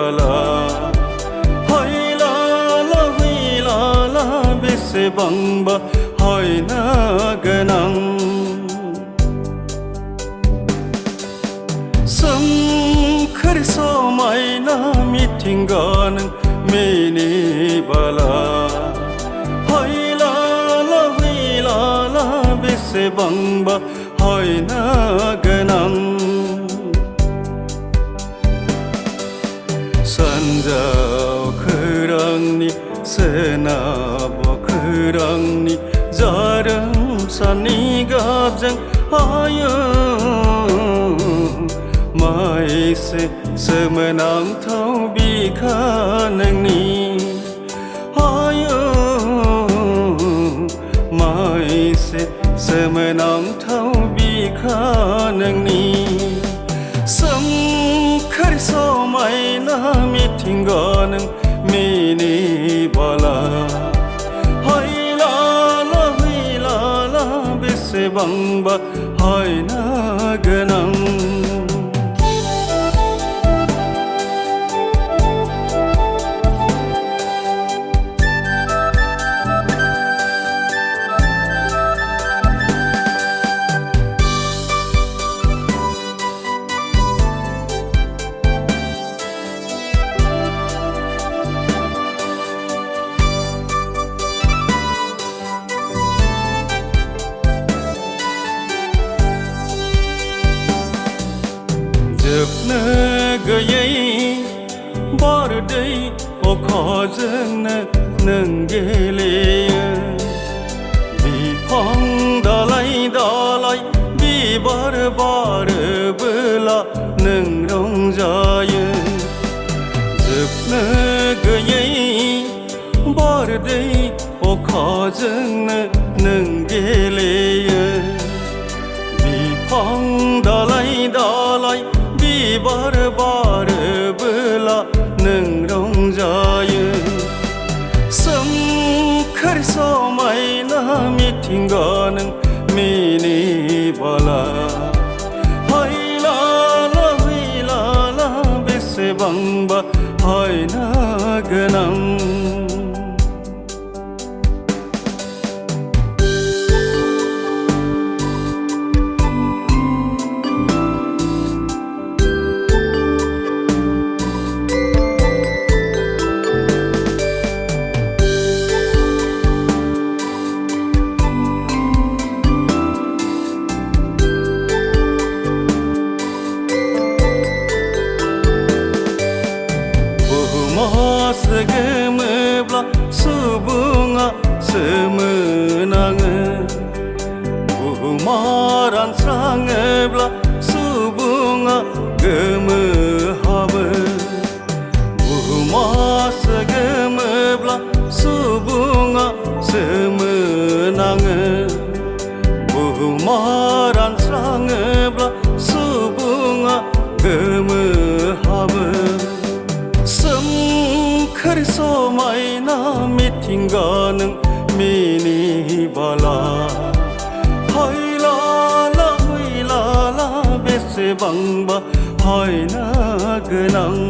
bala Hoy la la hui la la Besebangba hoy na ganang Soमखोर समायना मिथिंगानों मेनि बाला Hoy la la hui la la Besebangba hoy na ganang Sanjau khurangni senabo khurangni Jarum sani gabjang ayo Maise semenangtau bika nangni Ayo Maise semenangtau bika nangni Soमखोर समायना मिथिंगानों मेनि बाला Hoy la la hui la la Besebangba hoy na ganang जोबनो गैयै बारदै अखाजोंनो नों गेलेयो बिफां दालाइ दालाइ बिबार बारोबोला नों रंजायो जोबनो गैयै बारदै अखाजोंनो नों गेलेयो बिफां दालाइ दालाइ बिबार बारोबोला नों रंजायो सोमखोर समायना मिथिंगानों मेनि बाला Hoy la la hui la la Besebangba hoy na ganang Segemoब्ला सुबुङा सोमोनाङो बुहुमा रानस्राङोब्ला सुबुङा गोमोहाबो बुहुमा सोगोमोब्ला सुबुङा सोमोनाङो बुहुमा रानस्राङोब्ला सुबुङा गोमोहाबो सोमखोर समायना मिथिंगानों मेनि बाला Hoy la la hui la la Besebangba hoy na ganang